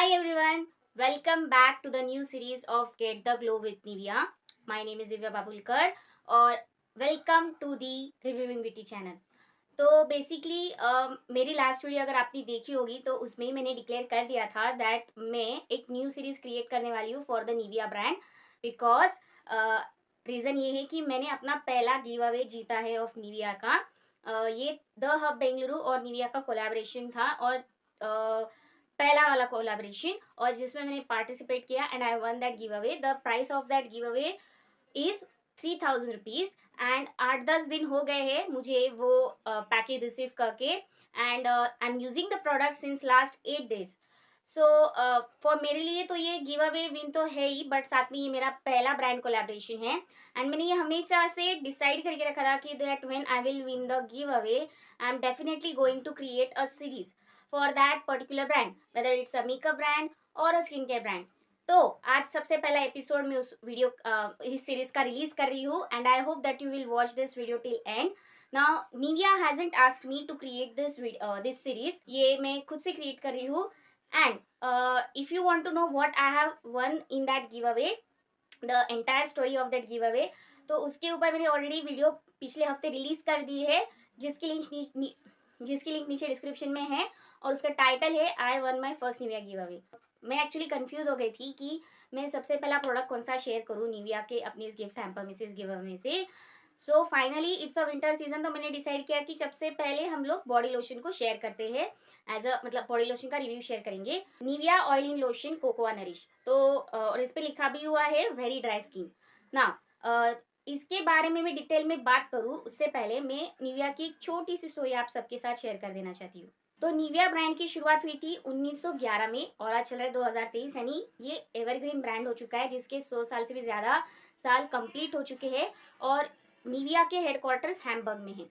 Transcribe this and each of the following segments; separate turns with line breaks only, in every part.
Hi everyone, welcome back to the new series of Get the Glow with Nivea. My name is Divya Babulkar और welcome to the reviewing beauty channel. तो basically मेरी last video अगर आपने देखी होगी तो उसमें ही मैंने डिक्लेयर कर दिया था दैट मैं एक न्यू सीरीज क्रिएट करने वाली हूँ for the Nivea brand because reason ये है कि मैंने अपना पहला गिव अवे जीता है ऑफ निविया का। ये द हब बेंगलुरु और निविया का कोलैबोरेशन था और पहला वाला कोलैबोरेशन और जिसमें मैंने पार्टिसिपेट किया and I one that giveaway. The price of that give away is 3000 rupees and 8-10 दिन हो गए हैं मुझे वो पैकेज रिसीव करके and I am using the product since last 8 days। So for मेरे लिए तो ये गिव अवे विन तो है ही बट साथ में ये मेरा पहला ब्रांड कोलैबोरेशन है एंड मैंने ये हमेशा से डिसाइड करके रखा था कि that when I will win the giveaway I am definitely going to create a series for that particular brand whether it's a makeup brand और अ स्किन केयर ब्रांड। तो आज सबसे पहला एपिसोड में उस वीडियो इस series का release कर रही हूँ and I hope that you will watch this video till end. Now Nivea hasn't asked me to create this series, ये मैं खुद से क्रिएट कर रही हूँ and if you want to know what I have won in that giveaway, the entire story of that giveaway, तो उसके ऊपर मैंने ऑलरेडी वीडियो पिछले हफ्ते रिलीज कर दी है जिसकी लिंक नीचे डिस्क्रिप्शन में है और उसका टाइटल है I one my first Nivea give away. मैं एक्चुअली कंफ्यूज हो गई थी कि मैं सबसे पहला प्रोडक्ट कौन सा शेयर करूँ निविया के अपने इस गिफ्ट हैम्पर में से, इस गिव अवे में से। So finally it's a winter season, तो मैंने डिसाइड किया कि सबसे पहले हम लोग बॉडी लोशन को शेयर करते हैं एज अ मतलब बॉडी लोशन का रिव्यू शेयर करेंगे। Nivea oil in lotion cocoa nourish, तो और इस पे लिखा भी हुआ है वेरी ड्राई स्किन। ना इसके बारे में मैं डिटेल में बात करूँ उससे पहले मैं निविया की एक छोटी सी स्टोरी आप सबके साथ शेयर कर देना चाहती हूँ। तो निविया ब्रांड की शुरुआत हुई थी 1911 में और आज चल रहा है 2023, यानी ये एवरग्रीन ब्रांड हो चुका है जिसके 100 साल से भी ज़्यादा साल कंप्लीट हो चुके हैं और निविया के हेडक्वार्टर्स हैम्बर्ग में हैं।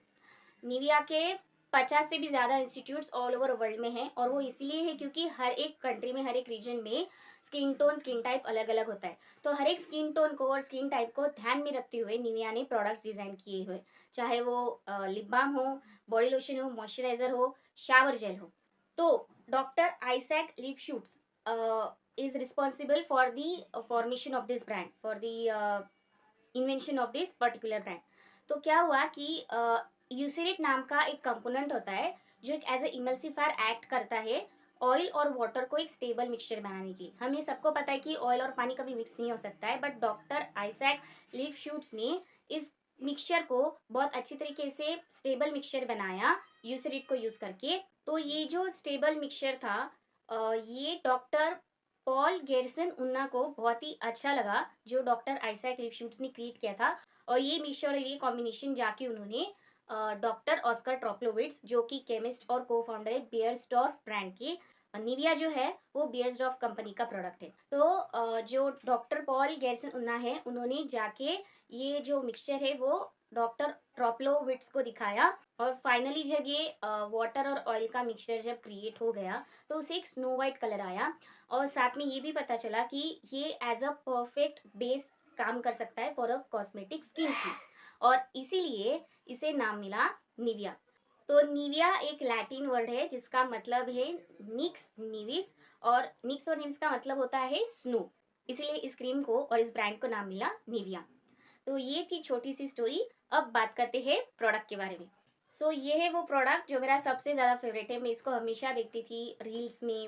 निविया के 50 से भी ज़्यादा इंस्टीट्यूट्स ऑल ओवर वर्ल्ड में हैं और वो इसलिए है क्योंकि हर एक कंट्री में, हर एक रीजन में स्किन टोन, स्किन टाइप अलग अलग होता है। तो हर एक स्किन टोन को और स्किन टाइप को ध्यान में रखते हुए निविया ने प्रोडक्ट्स डिज़ाइन किए हुए, चाहे वो लिप बाम हो, बॉडी लोशन हो, मॉइस्चराइजर हो, शावर जेल हो। तो डॉक्टर आइजैक लिपशूट्स is responsible for the formation of this brand, for the invention of this particular brand। तो क्या हुआ कि यूसिरिट नाम का एक कंपोनेंट होता है जो एक एज ए इमल्सिफायर एक्ट करता है ऑयल और वाटर को एक स्टेबल मिक्सचर बनाने के लिए। हमें सबको पता है कि ऑयल और पानी कभी मिक्स नहीं हो सकता है बट डॉक्टर आइजैक लिपशूट्स ने इस मिक्सचर को बहुत अच्छी तरीके से स्टेबल मिक्सचर बनाया यूसिरिट को यूज करके। तो ये जो स्टेबल मिक्सचर था ये डॉक्टर पॉल गेरसन उन्ना को बहुत ही अच्छा लगा जो डॉक्टर आइजैक लिपशूट्स ने क्रिएट किया था और ये मिक्सचर और ये कॉम्बिनेशन जाके उन्होंने डॉक्टर ऑस्कर ट्रोप्लोविट्स जो कि केमिस्ट और को फाउंडर है बियर्सडॉर्फ ब्रांड के। निविया जो है वो बियर्सडॉर्फ कंपनी का प्रोडक्ट है। तो जो डॉक्टर पॉल गेरसन उन्ना है उन्होंने जाके ये जो मिक्सचर है वो डॉक्टर ट्रोप्लोविट्स को दिखाया और फाइनली जब ये वाटर और ऑयल का मिक्सचर जब क्रिएट हो गया तो उसे एक स्नो वाइट कलर आया और साथ में ये भी पता चला कि ये एज अ परफेक्ट बेस काम कर सकता है फॉर अ कॉस्मेटिक स्किन की और इसीलिए इसे नाम मिला निविया। तो निविया एक लैटिन वर्ड है जिसका मतलब है निक्स निविस और निक्स और निविस का मतलब होता है स्नो, इसलिए इस क्रीम को और इस ब्रांड को नाम मिला निविया। तो ये थी छोटी सी स्टोरी। अब बात करते हैं प्रोडक्ट के बारे में। सो ये है वो प्रोडक्ट जो मेरा सबसे ज़्यादा फेवरेट है। मैं इसको हमेशा देखती थी रील्स में,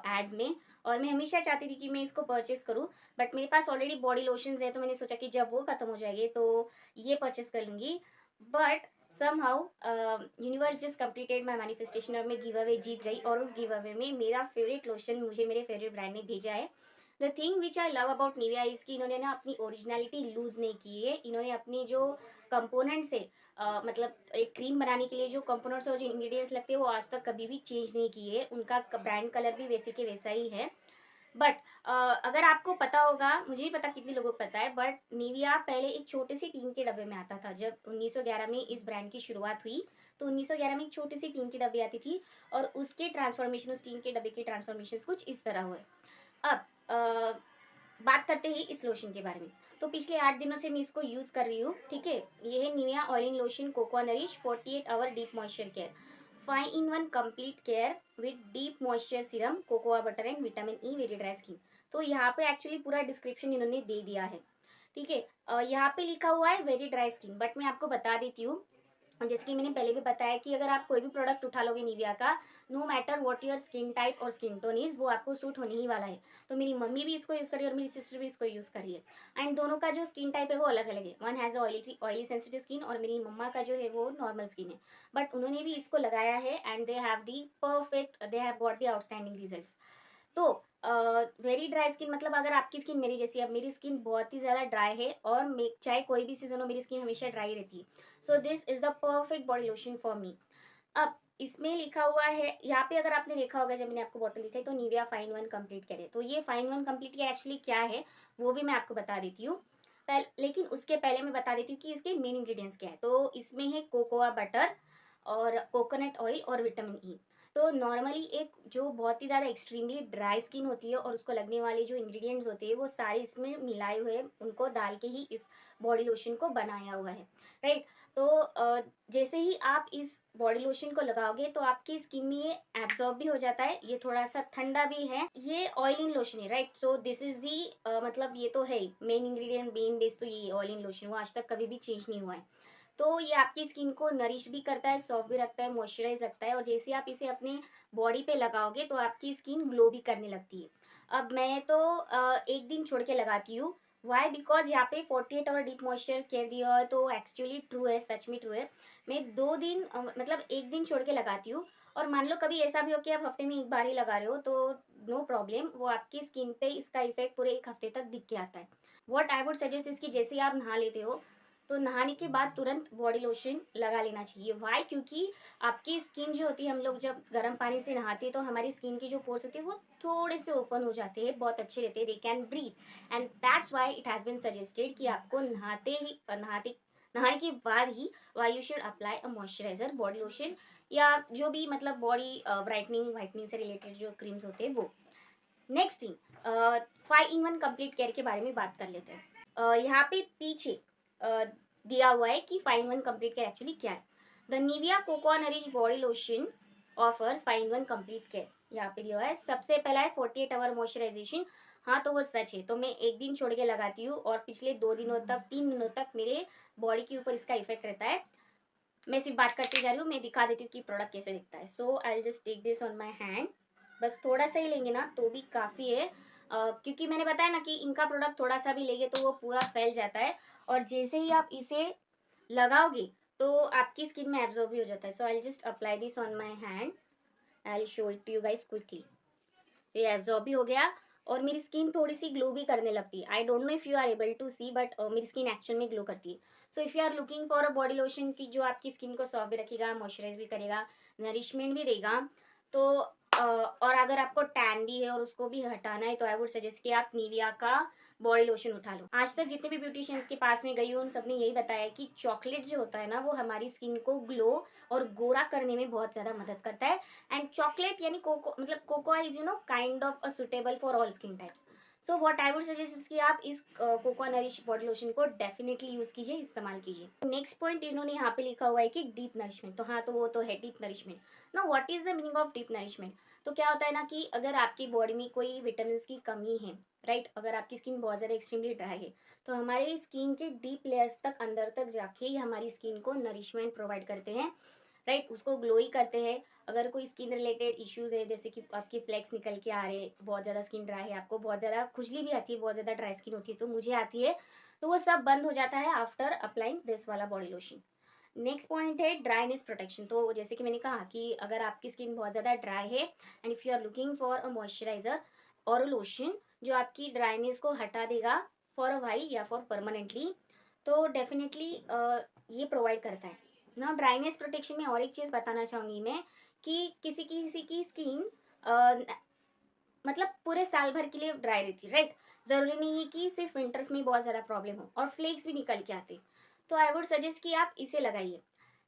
एड्स में और मैं हमेशा चाहती थी कि मैं इसको परचेस करूं बट मेरे पास ऑलरेडी बॉडी लोशंस है तो मैंने सोचा कि जब वो खत्म हो जाएंगे तो ये परचेस कर लूँगी। But somehow universe just completed my manifestation और मैं गिव अवे जीत गई और उस गिव अवे में मेरा फेवरेट लोशन मुझे मेरे फेवरेट ब्रांड ने भेजा है। The thing which I love about Nivea is कि इन्होंने ना अपनी ओरिजिनलिटी लूज नहीं की है। इन्होंने अपनी जो कंपोनेंट्स है मतलब एक क्रीम बनाने के लिए जो कंपोनेंट्स और जो इंग्रेडिएंट्स लगते हैं वो आज तक कभी भी चेंज नहीं किए। उनका ब्रांड कलर भी वैसे के वैसा ही है। बट अगर आपको पता होगा, मुझे नहीं पता कितने लोगों को पता है बट निविया पहले एक छोटे से टीन के डब्बे में आता था। जब 1911 में इस ब्रांड की शुरुआत हुई तो 1911 में एक छोटी सी टीन की डब्बे आती थी और उसके ट्रांसफॉर्मेशन, उस टीन के डब्बे के ट्रांसफॉर्मेशन कुछ इस तरह हुए। अब बात करते हैं इस लोशन के बारे में। तो पिछले 8 दिनों से मैं इसको यूज़ कर रही हूँ, ठीक है। ये है Nivea oil lotion cocoa nourish 48 hour deep moisture care. 5-in-1 complete care with deep moisture serum, cocoa butter and vitamin E, very dry skin. तो यहाँ पे एक्चुअली पूरा डिस्क्रिप्शन इन्होंने दे दिया है, ठीक है। यहाँ पे लिखा हुआ है वेरी ड्राई स्किन, बट मैं आपको बता देती हूँ, जैसे कि मैंने पहले भी बताया कि अगर आप कोई भी प्रोडक्ट उठा लोगे निविया का, no matter what your skin type और स्किन टोन इज, वो आपको सूट होने ही वाला है। तो मेरी मम्मी भी इसको यूज़ करी और मेरी सिस्टर भी इसको यूज़ करी है, एंड दोनों का जो स्किन टाइप है वो अलग अलग है। One has oily sensitive skin और मेरी मम्मा का जो है वो नॉर्मल स्किन है, बट उन्होंने भी इसको लगाया है and they have the perfect, they have got the outstanding results. तो वेरी ड्राई स्किन मतलब अगर आपकी स्किन मेरी जैसी, अब मेरी स्किन बहुत ही ज़्यादा ड्राई है और चाहे कोई भी सीजन हो मेरी स्किन हमेशा ड्राई रहती है, so this is the perfect body lotion for me. अब इसमें लिखा हुआ है यहाँ पे, अगर आपने देखा होगा जब मैंने आपको बॉटल दिखाई, तो निविया 5-in-1 कंप्लीट करे, तो ये 5-in-1 कंप्लीट के एक्चुअली क्या है वो भी मैं आपको बता देती हूँ। लेकिन उसके पहले मैं बता देती हूँ कि इसके मेन इंग्रेडिएंट्स क्या है। तो इसमें है कोकोआ बटर और कोकोनट ऑयल और विटामिन ई। तो नॉर्मली एक जो बहुत ही ज़्यादा एक्सट्रीमली ड्राई स्किन होती है और उसको लगने वाले जो इंग्रेडिएंट्स होते हैं वो सारे इसमें मिलाए हुए, उनको डाल के ही इस बॉडी लोशन को बनाया हुआ है, राइट। तो जैसे ही आप इस बॉडी लोशन को लगाओगे तो आपकी स्किन में ये एब्जॉर्ब भी हो जाता है, ये थोड़ा सा ठंडा भी है, ये ऑयलिंग लोशन है, right. So this is the मतलब ये तो है मेन इंग्रेडिएंट, मेन बेस तो ये ऑयलिंग लोशन, वो आज तक कभी भी चेंज नहीं हुआ है। तो ये आपकी स्किन को नरिश भी करता है, सॉफ्ट भी रखता है, मॉइस्चराइज रखता है, और जैसे आप इसे अपने बॉडी पे लगाओगे तो आपकी स्किन ग्लो भी करने लगती है। अब मैं तो एक दिन छोड़ के लगाती हूँ। वाई? बिकॉज यहाँ पे 48 आवर डीप मॉइस्चर केयर दिया है, तो एक्चुअली ट्रू है, सच में ट्रू है। मैं 2 दिन मतलब एक दिन छोड़ के लगाती हूँ। और मान लो कभी ऐसा भी हो कि आप हफ्ते में एक बार ही लगा रहे हो, तो नो प्रॉब्लम, वो आपकी स्किन पे इसका इफेक्ट पूरे एक हफ्ते तक दिख के आता है। वॉट आई वुड सजेस्ट इसकी, जैसे ही आप नहा लेते हो तो नहाने के बाद तुरंत बॉडी लोशन लगा लेना चाहिए। वाई? क्योंकि आपकी स्किन जो होती है, हम लोग जब गर्म पानी से नहाते हैं तो हमारी स्किन की जो पोर्स होती है वो थोड़े से ओपन हो जाते हैं, बहुत अच्छे रहते हैं, they can breathe, and that's why it has been suggested कि आपको नहाने के बाद ही why you should apply a moisturiser body lotion, या जो भी मतलब बॉडी ब्राइटनिंग वाइटनिंग से रिलेटेड जो क्रीम्स होते हैं वो। Next thing, 5-in-1 complete care के बारे में बात कर लेते हैं। यहाँ पे पीछे दिया हुआ है कि 5-in-1 कंप्लीट केयर एक्चुअली क्या है। The Nivea cocoa nourish body lotion offers 5-in-1 complete care. यहाँ पे दिया हुआ है, सबसे पहला है 48 आवर मॉइस्चराइजेशन। हाँ, तो वो सच है, तो मैं एक दिन छोड़ के लगाती हूँ और पिछले 2 दिनों तक 3 दिनों तक मेरे बॉडी के ऊपर इसका इफेक्ट रहता है। मैं सिर्फ बात करती जा रही हूँ, मैं दिखा देती हूँ कि प्रोडक्ट कैसे दिखता है। So I will just take this on my hand. बस थोड़ा सा ही लेंगे ना तो भी काफ़ी है, क्योंकि मैंने बताया ना कि इनका प्रोडक्ट थोड़ा सा भी लेंगे तो वो पूरा फैल जाता है, और जैसे ही आप इसे लगाओगे तो आपकी स्किन में एब्जॉर्ब भी हो जाता है। So I will just apply this on my hand, I will show it to you guys quickly. ये एब्जॉर्ब भी हो गया और मेरी स्किन थोड़ी सी ग्लो भी करने लगती है। I don't know if you are able to see, but मेरी स्किन एक्चुअल में ग्लो करती है। So if you are looking for a body lotion की जो आपकी स्किन को सॉफ्ट भी रखेगा, मॉइस्चराइज भी करेगा, नरिशमेंट भी देगा, तो और अगर आपको टैन भी है और उसको भी हटाना है, तो आई वुड सजेस्ट कि आप निविया का बॉडी लोशन उठा लो। आज तक जितने भी ब्यूटिशियंस के पास में गई हूँ उन सबने यही बताया कि चॉकलेट जो होता है ना वो हमारी स्किन को ग्लो और गोरा करने में बहुत ज़्यादा मदद करता है। एंड चॉकलेट यानी कोको, मतलब cocoa is kind of a suitable for all skin types. So what I would suggest कि आप इस कोकोआ नरिश बॉडी लोशन को डेफिनेटली यूज कीजिए, इस्तेमाल कीजिए। नेक्स्ट पॉइंट इन्होंने यहाँ पे लिखा हुआ है कि डीप नरिशमेंट, तो हाँ, तो वो तो है डीप नरिशमेंट। ना what is the meaning of deep nourishment? तो क्या होता है ना कि अगर आपकी बॉडी में कोई विटामिन की कमी है, राइट, अगर आपकी स्किन बहुत ज़्यादा एक्सट्रीमली ड्राई है, तो हमारे स्किन के डीप लेयर्स तक, अंदर तक जाके ये हमारी स्किन को नरिशमेंट प्रोवाइड करते हैं, राइट, उसको ग्लो ही करते हैं। अगर कोई स्किन रिलेटेड इश्यूज है, जैसे कि आपकी फ्लेक्स निकल के आ रहे, बहुत ज़्यादा स्किन ड्राई है, आपको बहुत ज़्यादा खुजली भी आती है, बहुत ज़्यादा ड्राई स्किन होती है, तो मुझे आती है, तो वो सब बंद हो जाता है आफ्टर अप्लाइंग दिस वाला बॉडी लोशन। नेक्स्ट पॉइंट है ड्राइनेस प्रोटेक्शन। तो जैसे कि मैंने कहा कि अगर आपकी स्किन बहुत ज़्यादा ड्राई है and if you are looking for a moisturiser और लोशन जो आपकी ड्राइनेस को हटा देगा फॉर अ वाइल या फॉर परमानेंटली, तो डेफिनेटली ये प्रोवाइड करता है ना ड्राइनेस प्रोटेक्शन में। और एक चीज़ बताना चाहूँगी मैं कि किसी किसी की स्किन मतलब पूरे साल भर के लिए ड्राई रहती है, राइट। ज़रूरी नहीं है कि सिर्फ विंटर्स में ही बहुत ज़्यादा प्रॉब्लम हो और फ्लेक्स भी निकल के आते, तो आई वुड सजेस्ट कि आप इसे लगाइए।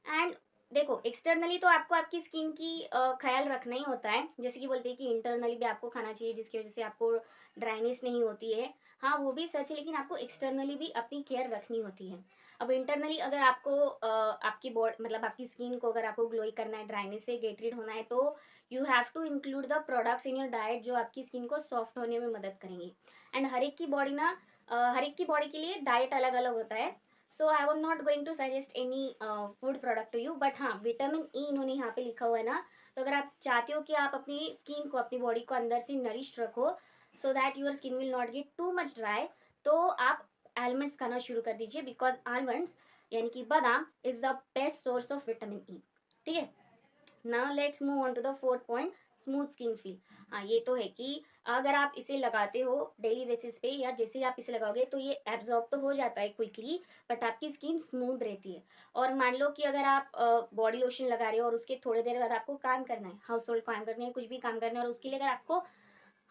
एंड देखो एक्सटर्नली तो आपको आपकी स्किन की ख्याल रखना ही होता है, जैसे कि बोलते हैं कि इंटरनली भी आपको खाना चाहिए जिसकी वजह से आपको ड्राइनेस नहीं होती है। हाँ वो भी सच है, लेकिन आपको एक्सटर्नली भी अपनी केयर रखनी होती है। अब इंटरनली अगर आपको आपकी बॉडी मतलब आपकी स्किन को अगर आपको ग्लोई करना है, ड्राइनेस से गेट रीड होना है, तो you have to include the products in your diet जो आपकी स्किन को सॉफ्ट होने में मदद करेंगे। एंड हर एक की बॉडी ना हर एक की बॉडी के लिए डाइट अलग अलग होता है। So I am not going to suggest any food product to you, but हाँ विटामिन ई इन्होंने यहाँ पे लिखा हुआ है ना, तो अगर आप चाहते हो कि आप अपनी स्किन को अपनी बॉडी को अंदर से नरिश्ड रखो so that your skin will not gate too much dry, तो आप आलमंड्स खाना शुरू कर दीजिए, बिकॉज आलमंड्स यानी कि बादाम is the best source of vitamin E. ठीक है, now let's move on to the fourth point, smooth skin feel. हाँ ये तो है कि अगर आप इसे लगाते हो डेली बेसिस पे या जैसे ही आप इसे लगाओगे तो ये एब्जॉर्ब तो हो जाता है क्विकली, बट आपकी स्किन स्मूथ रहती है। और मान लो कि अगर आप बॉडी लोशन लगा रहे हो और उसके थोड़ी देर बाद आपको काम करना है, हाउस होल्ड काम करना है, कुछ भी काम करना है, और उसके लिए अगर आपको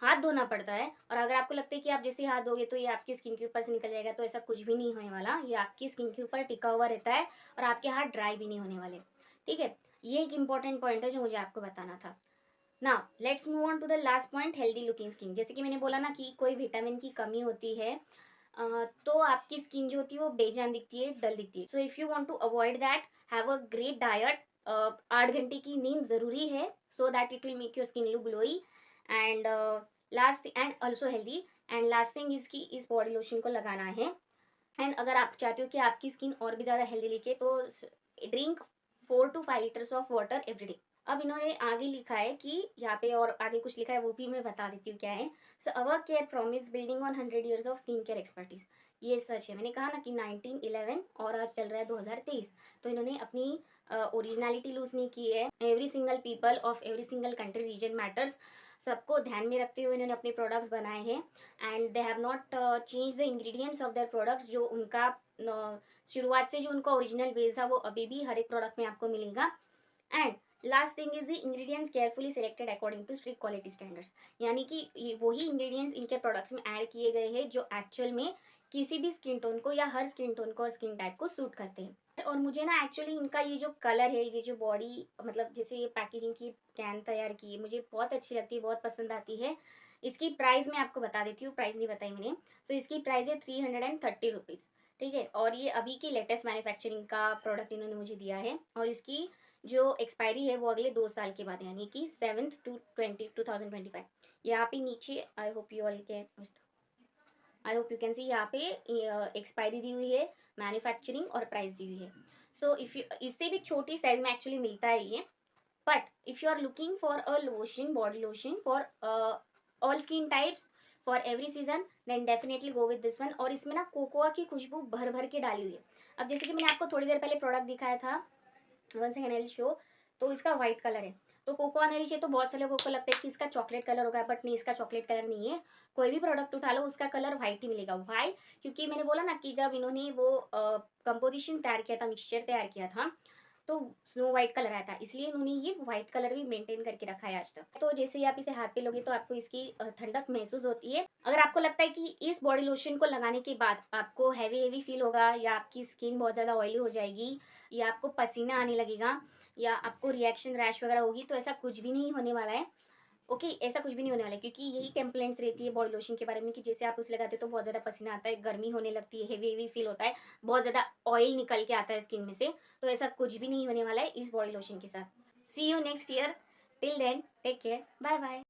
हाथ धोना पड़ता है और अगर आपको लगता है कि आप जैसे ही हाथ धोगे तो ये आपकी स्किन के ऊपर से निकल जाएगा, तो ऐसा कुछ भी नहीं होने वाला, ये आपकी स्किन के ऊपर टिका हुआ रहता है और आपके हाथ ड्राई भी नहीं होने वाले। ठीक है, ये एक इंपॉर्टेंट पॉइंट है जो मुझे आपको बताना था। Now let's move on to the last point, healthy looking skin. जैसे कि मैंने बोला ना कि कोई विटामिन की कमी होती है तो आपकी स्किन जो होती है वो बेजान दिखती है, डल दिखती है। So if you want to avoid that, have a great diet. 8 घंटे की नींद जरूरी है so that it will make your skin look glowy and last and also healthy. And last thing इसकी इस बॉडी लोशन को लगाना है। एंड अगर आप चाहते हो कि आपकी स्किन और भी ज़्यादा हेल्दी दिखे तो drink 4 to 5 litres of water every day. अब इन्होंने आगे लिखा है कि यहाँ पे और आगे कुछ लिखा है वो भी मैं बता देती हूँ क्या है। So our care promise building on 100 years of skin care expertise. ये सच है, मैंने कहा ना कि 1911 और आज चल रहा है 2023, तो इन्होंने अपनी ओरिजिनलिटी लूज नहीं की है। Every single people of every single country reason matters, सबको ध्यान में रखते हुए इन्होंने अपने प्रोडक्ट्स बनाए हैं। And they have not change the ingredients of their products. जो उनका शुरुआत से जो उनका ओरिजिनल बेस था वो अभी भी हर एक प्रोडक्ट में आपको मिलेगा। And last thing is the ingredients carefully selected according to strict quality standards, यानी कि वही इंग्रेडिएंट्स इनके प्रोडक्ट्स में ऐड किए गए हैं जो एक्चुअल में किसी भी स्किन टोन को या हर स्किन टोन को और स्किन टाइप को सूट करते हैं। और मुझे ना एक्चुअली इनका ये जो कलर है, ये जो बॉडी मतलब जैसे ये पैकेजिंग की कैन तैयार की है, मुझे बहुत अच्छी लगती है, बहुत पसंद आती है। इसकी प्राइस मैं आपको बता देती हूँ, प्राइस नहीं बताई मैंने। सो इसकी प्राइस है 330 रुपीज़। ठीक है, और ये अभी की लेटेस्ट मैन्युफैक्चरिंग का प्रोडक्ट इन्होंने मुझे दिया है, और इसकी जो एक्सपायरी है वो अगले 2 साल के बाद, यानी कि 7/2/2025। यहाँ पे नीचे I hope you can see, यहाँ पे एक्सपायरी दी हुई है, मैन्युफैक्चरिंग और प्राइस दी हुई है। सो इफ यू इससे भी छोटी साइज में एक्चुअली मिलता है ये, but if you are looking for a lotion, body lotion for all skin types for every season, then definitely go with this one. और इसमें ना कोकोआ की खुशबू भर भर के डाली हुई है। अब जैसे कि मैंने आपको थोड़ी देर पहले प्रोडक्ट दिखाया था, one second I will show, तो इसका व्हाइट कलर है। तो कोकोआ नरिश है तो बहुत सारे लोगों को लगता है कि इसका चॉकलेट कलर होगा, बट नहीं, इसका चॉकलेट कलर नहीं है। कोई भी प्रोडक्ट उठा लो उसका कलर व्हाइट ही मिलेगा। व्हाई? क्योंकि मैंने बोला ना कि जब इन्होंने वो कंपोजिशन तैयार किया था, मिक्सचर तैयार किया था, तो स्नो व्हाइट कलर आया था, इसलिए इन्होंने ये व्हाइट कलर भी मेंटेन करके रखा है आज तक। तो जैसे ही आप इसे हाथ पे लोगे तो आपको इसकी ठंडक महसूस होती है। अगर आपको लगता है कि इस बॉडी लोशन को लगाने के बाद आपको हैवी हैवी फील होगा, या आपकी स्किन बहुत ज़्यादा ऑयली हो जाएगी, या आपको पसीना आने लगेगा, या आपको रिएक्शन रैश वगैरह होगी, तो ऐसा कुछ भी नहीं होने वाला है। ओके, ऐसा कुछ भी नहीं होने वाला है, क्योंकि यही कंप्लेंट्स रहती है बॉडी लोशन के बारे में कि जैसे आप उसे लगाते हो तो बहुत ज़्यादा पसीना आता है, गर्मी होने लगती है, हेवी हेवी फील होता है, बहुत ज़्यादा ऑयल निकल के आता है स्किन में से। तो ऐसा कुछ भी नहीं होने वाला है इस बॉडी लोशन के साथ। See you next year, till then take care, bye bye.